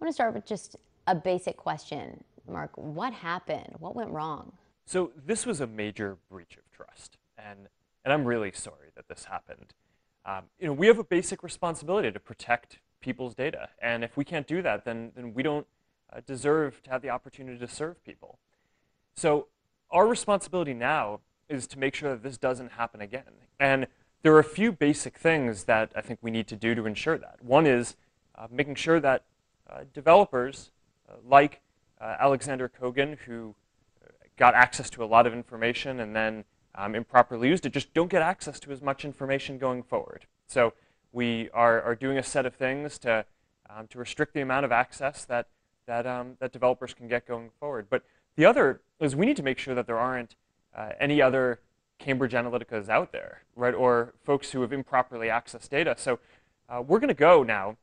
want to start with just a basic question. Mark, what happened? What went wrong? So this was a major breach of trust, and I'm really sorry that this happened. We have a basic responsibility to protect people's data, and if we can't do that, then we don't deserve to have the opportunity to serve people. So our responsibility now is to make sure that this doesn't happen again. And there are a few basic things that I think we need to do to ensure that. One is making sure that developers like Alexander Kogan, who got access to a lot of information and then improperly used it, just don't get access to as much information going forward. So we are doing a set of things to restrict the amount of access that developers can get going forward. But the other is we need to make sure that there aren't any other Cambridge Analyticas out there, right, or folks who have improperly accessed data. So we're going to go now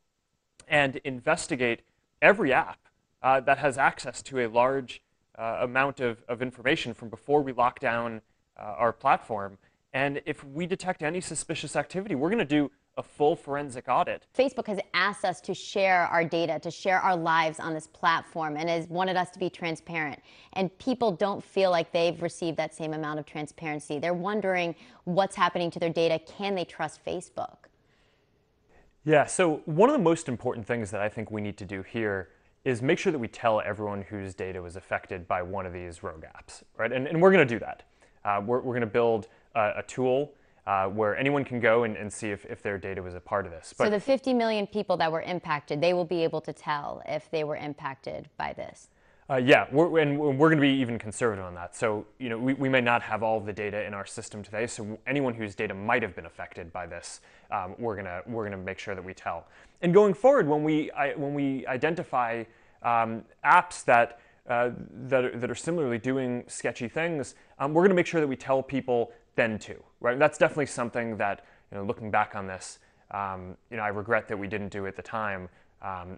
and investigate every app that has access to a large amount of information from before we lock down our platform. And if we detect any suspicious activity, we're going to do a full forensic audit. Facebook has asked us to share our data, to share our lives on this platform, and has wanted us to be transparent. And people don't feel like they've received that same amount of transparency. They're wondering what's happening to their data. Can they trust Facebook? Yeah, so one of the most important things that I think we need to do here is make sure that we tell everyone whose data was affected by one of these rogue apps, right? And we're going to do that. We're going to build a tool where anyone can go and see if their data was a part of this. So the 50 million people that were impacted, they will be able to tell if they were impacted by this? Yeah, we're going to be even conservative on that. So we may not have all of the data in our system today. So anyone whose data might have been affected by this, we're gonna make sure that we tell. And going forward, when we identify apps that are similarly doing sketchy things, we're going to make sure that we tell people then too. Right? That's definitely something that looking back on this, I regret that we didn't do at the time.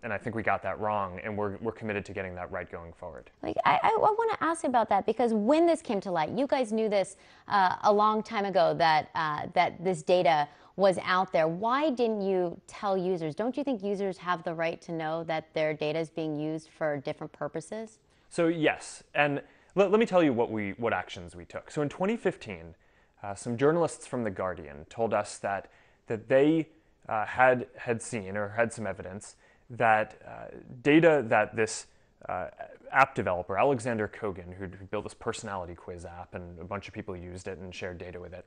And I think we got that wrong, and we're committed to getting that right going forward. I want to ask about that, because when this came to light, you guys knew this a long time ago, that this data was out there. Why didn't you tell users? Don't you think users have the right to know that their data is being used for different purposes? So yes, and let me tell you what actions we took. So in 2015, some journalists from The Guardian told us that they had seen or had some evidence that data that this app developer, Alexander Kogan, who built this personality quiz app, and a bunch of people used it and shared data with it,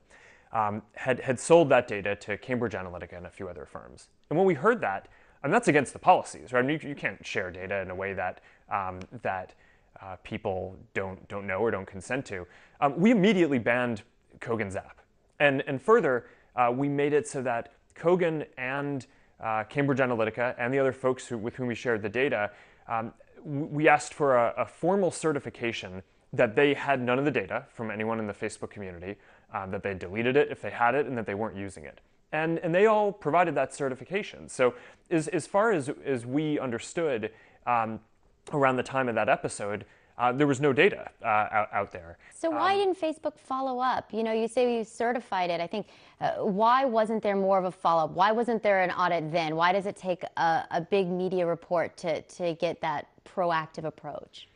had sold that data to Cambridge Analytica and a few other firms. And when we heard that, and that's against the policies, right? I mean, you can't share data in a way that people don't know or don't consent to. We immediately banned Kogan's app, and further, we made it so that Kogan and Cambridge Analytica and the other folks with whom we shared the data, we asked for a formal certification that they had none of the data from anyone in the Facebook community, that they deleted it if they had it, and that they weren't using it. And they all provided that certification. So as far as we understood around the time of that episode, there was no data out there. So why didn't Facebook follow up? You say you certified it. I think, why wasn't there more of a follow-up? Why wasn't there an audit then? Why does it take a big media report to get that proactive approach?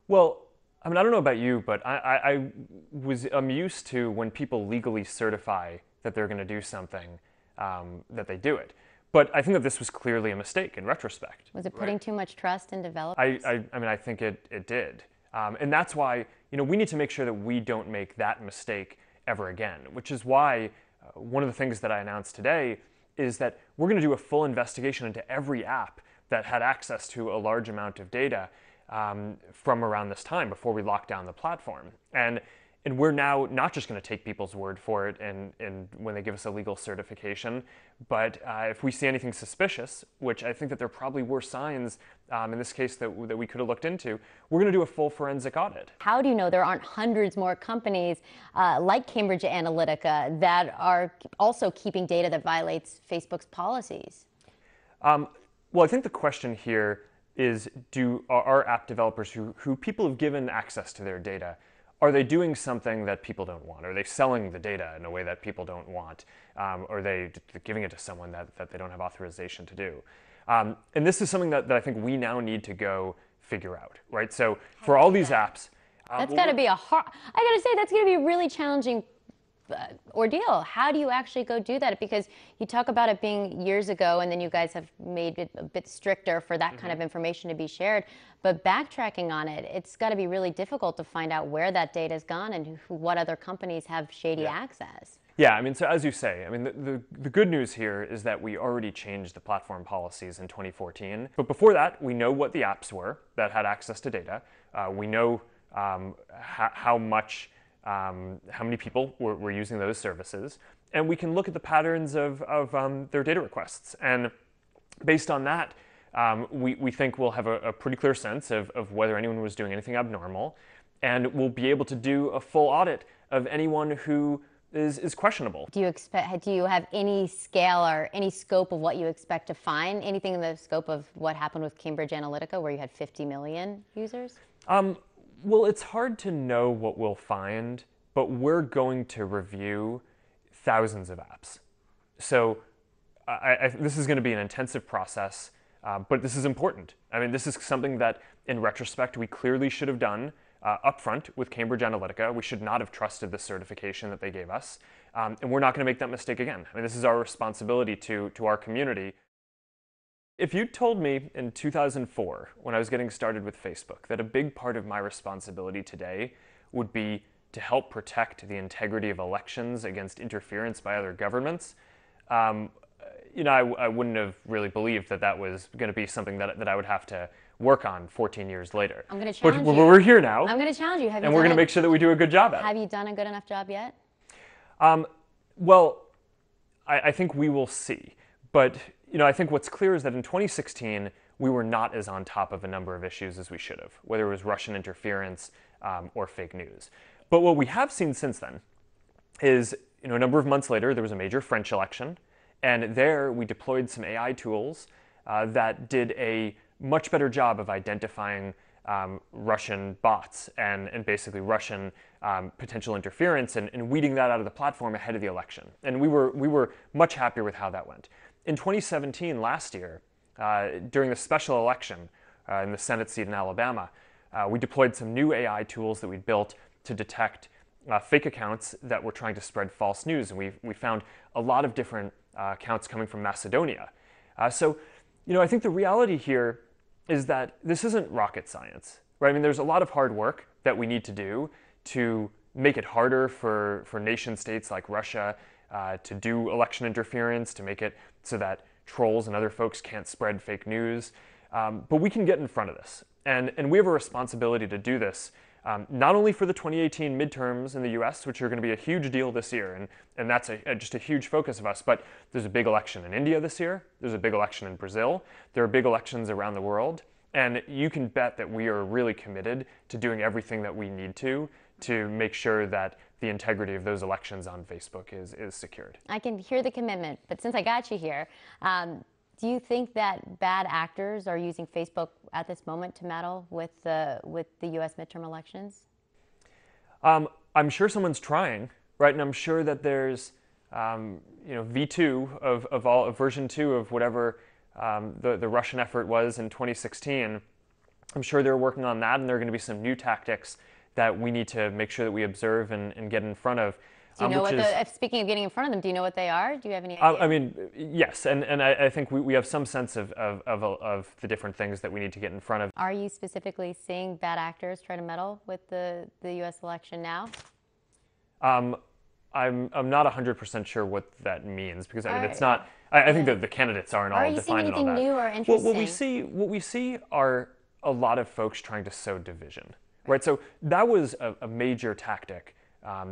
Well, I mean, I don't know about you, but I'm used to when people legally certify that they're going to do something, that they do it. But I think that this was clearly a mistake in retrospect. Was it putting too much trust in developers? I mean, I think it did. And that's why, we need to make sure that we don't make that mistake ever again, which is why one of the things that I announced today is that we're going to do a full investigation into every app that had access to a large amount of data from around this time before we locked down the platform. And we're now not just going to take people's word for it and when they give us a legal certification, but if we see anything suspicious, which I think that there probably were signs in this case that we could have looked into, we're going to do a full forensic audit. How do you know there aren't hundreds more companies like Cambridge Analytica that are also keeping data that violates Facebook's policies? Well, I think the question here is, are app developers who people have given access to their data, are they doing something that people don't want? Are they selling the data in a way that people don't want? Are they giving it to someone that they don't have authorization to do? And this is something that I think we now need to go figure out, right? So for all these apps, That's got to be a hard, I got to say, that's going to be a really challenging ordeal. How do you actually go do that? Because you talk about it being years ago, and then you guys have made it a bit stricter for that kind of information to be shared. But backtracking on it, it's got to be really difficult to find out where that data has gone and what other companies have shady access. Yeah, I mean, so as you say, I mean, the good news here is that we already changed the platform policies in 2014. But before that, we know what the apps were that had access to data. We know how many people were using those services, and we can look at the patterns of their data requests. And based on that, we think we'll have a pretty clear sense of whether anyone was doing anything abnormal, and we'll be able to do a full audit of anyone who is questionable. Do you have any scale or any scope of what you expect to find? Anything in the scope of what happened with Cambridge Analytica, where you had 50 million users? Well, it's hard to know what we'll find, but we're going to review thousands of apps. So this is going to be an intensive process, but this is important. I mean, this is something that, in retrospect, we clearly should have done upfront with Cambridge Analytica. We should not have trusted the certification that they gave us, and we're not going to make that mistake again. I mean, this is our responsibility to our community. If you told me in 2004, when I was getting started with Facebook, that a big part of my responsibility today would be to help protect the integrity of elections against interference by other governments, you know, I wouldn't have really believed that that was going to be something that I would have to work on 14 years later. I'm going to challenge but you. we're here now. I'm going to challenge you. And we're going to make sure that we do a good job at it. Have you done a good enough job yet? Well, I think we will see. But you know, I think what's clear is that in 2016, we were not as on top of a number of issues as we should have, whether it was Russian interference or fake news. But what we have seen since then is, you know, a number of months later, there was a major French election, and there we deployed some AI tools that did a much better job of identifying Russian bots and basically Russian potential interference and weeding that out of the platform ahead of the election. And we were much happier with how that went. In 2017, last year, during the special election in the Senate seat in Alabama, we deployed some new AI tools that we built to detect fake accounts that were trying to spread false news. And we found a lot of different accounts coming from Macedonia. So, you know, I think the reality here is that this isn't rocket science, right? I mean, there's a lot of hard work that we need to do to make it harder for nation states like Russia to do election interference, to make it so that trolls and other folks can't spread fake news. But we can get in front of this. And we have a responsibility to do this, not only for the 2018 midterms in the US, which are going to be a huge deal this year, and that's just a huge focus of us, but there's a big election in India this year, there's a big election in Brazil, there are big elections around the world, and you can bet that we are really committed to doing everything that we need to make sure that the integrity of those elections on Facebook is secured. I can hear the commitment, but since I got you here, do you think that bad actors are using Facebook at this moment to meddle with the U.S. midterm elections? I'm sure someone's trying, right? And I'm sure that there's, you know, V2 of version 2 of whatever the Russian effort was in 2016. I'm sure they're working on that, and there are going to be some new tactics that we need to make sure that we observe and get in front of. Do you know speaking of getting in front of them, do you know what they are? Do you have any idea? I mean, yes, and I think we have some sense of the different things that we need to get in front of. Are you specifically seeing bad actors try to meddle with the U.S. election now? I'm not 100% sure what that means, because I mean, it's not. I think that the candidates aren't all defined and all that. Are you seeing anything new or interesting? Well, what we see are a lot of folks trying to sow division, right? So that was a major tactic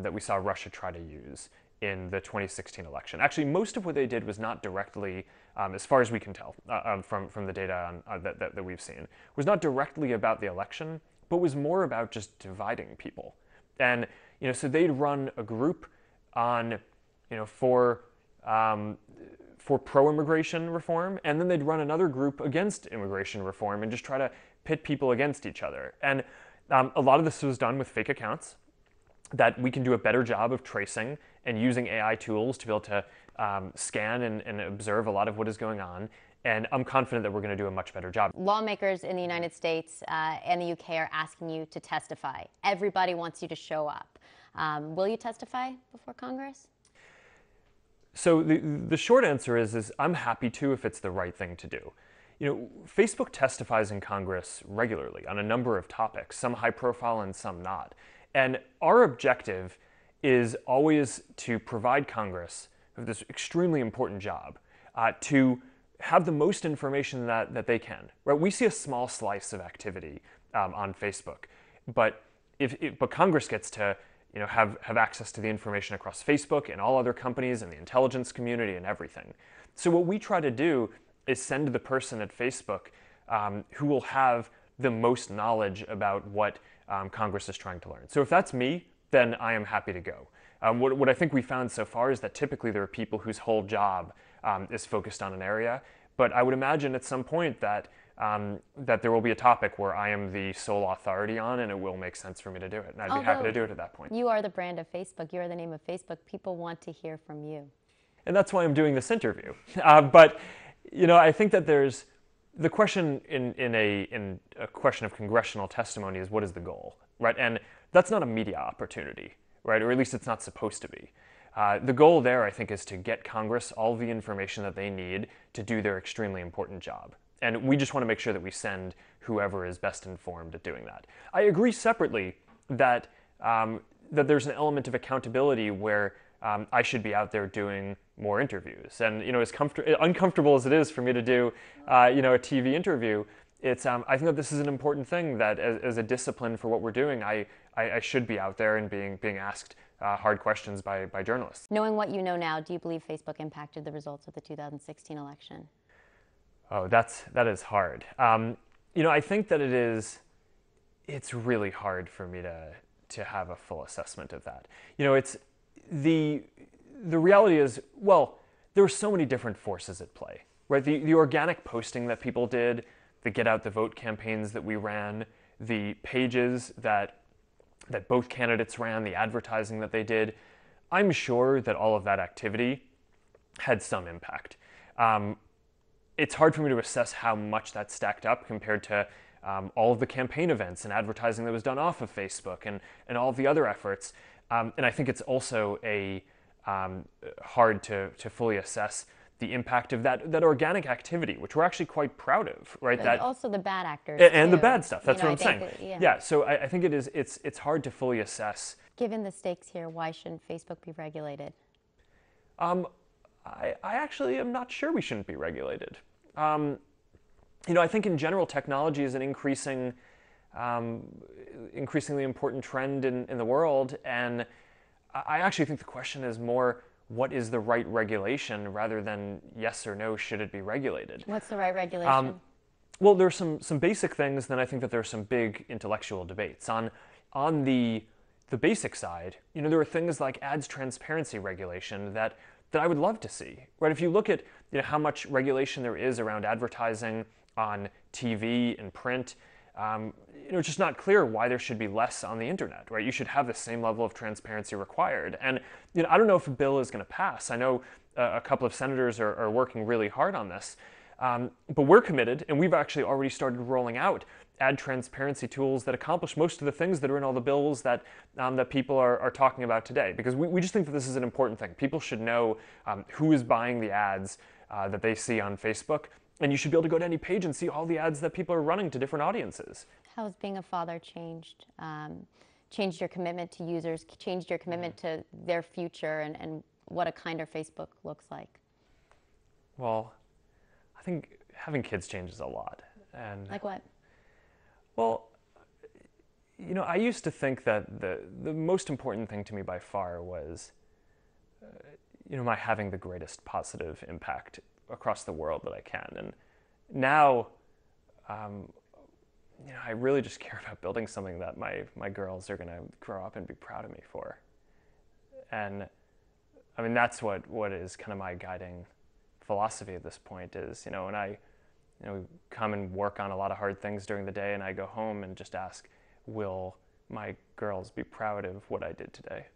that we saw Russia try to use in the 2016 election. Actually, most of what they did was not directly, as far as we can tell from the data that we've seen, was not directly about the election, but was more about just dividing people. And you know, so they'd run a group on, you know, for pro-immigration reform, and then they'd run another group against immigration reform and just try to pit people against each other. And a lot of this was done with fake accounts that we can do a better job of tracing and using AI tools to be able to scan and observe a lot of what is going on. And I'm confident that we're going to do a much better job. Lawmakers in the United States and the UK are asking you to testify. Everybody wants you to show up. Will you testify before Congress? So the short answer is I'm happy to if it's the right thing to do. You know, Facebook testifies in Congress regularly on a number of topics, some high profile and some not. And our objective is always to provide Congress with this extremely important job to have the most information that they can. Right? We see a small slice of activity on Facebook, but but Congress gets to have access to the information across Facebook and all other companies and the intelligence community and everything. So what we try to do is send the person at Facebook who will have the most knowledge about what Congress is trying to learn. So if that's me, then I am happy to go. What I think we found so far is that typically there are people whose whole job is focused on an area, but I would imagine at some point that that there will be a topic where I am the sole authority on, and it will make sense for me to do it, and I'd be happy to do it at that point. You are the brand of Facebook. You are the name of Facebook. People want to hear from you. And that's why I'm doing this interview. But I think that there's the question in a question of congressional testimony is what is the goal, right? And that's not a media opportunity, right? Or at least it's not supposed to be. The goal there, I think, is to get Congress all the information that they need to do their extremely important job. And we just want to make sure that we send whoever is best informed at doing that. I agree separately that that there's an element of accountability where I should be out there doing more interviews. And as uncomfortable as it is for me to do a TV interview, it's I think that this is an important thing that as a discipline for what we're doing, I should be out there and being asked hard questions by journalists. Knowing what you know now, do you believe Facebook impacted the results of the 2016 election? Oh, that is hard. I think that it's really hard for me to have a full assessment of that. It's the reality is, well, there are so many different forces at play, right? The organic posting that people did, the get out the vote campaigns that we ran, the pages that both candidates ran, the advertising that they did. I'm sure that all of that activity had some impact. It's hard for me to assess how much that stacked up compared to all of the campaign events and advertising that was done off of Facebook and all of the other efforts. And I think it's also hard to fully assess the impact of that organic activity, which we're actually quite proud of, right? But also the bad actors and too. The bad stuff. That's what I'm saying. Yeah. So I think it's hard to fully assess. Given the stakes here, why shouldn't Facebook be regulated? I actually am not sure we shouldn't be regulated. I think in general technology is an increasingly important trend in the world, and I actually think the question is more what is the right regulation rather than yes or no, should it be regulated? What's the right regulation? Well, there's some basic things, then I think that there are some big intellectual debates. On the basic side, there are things like ads transparency regulation that I would love to see, right? If you look at how much regulation there is around advertising on TV and print, it's just not clear why there should be less on the internet, right? You should have the same level of transparency required. And I don't know if a bill is going to pass. I know a couple of senators are working really hard on this, but we're committed, and we've actually already started rolling out ad transparency tools that accomplish most of the things that are in all the bills that people are talking about today. Because we just think that this is an important thing. People should know who is buying the ads that they see on Facebook. And you should be able to go to any page and see all the ads that people are running to different audiences. How has being a father changed? Changed your commitment to users, changed your commitment to their future and what a kinder Facebook looks like? Well, I think having kids changes a lot. And like what? Well, I used to think that the most important thing to me by far was, my having the greatest positive impact across the world that I can. And now, I really just care about building something that my girls are going to grow up and be proud of me for. And I mean, that's what is kind of my guiding philosophy at this point is, when I come and work on a lot of hard things during the day and I go home and just ask, will my girls be proud of what I did today?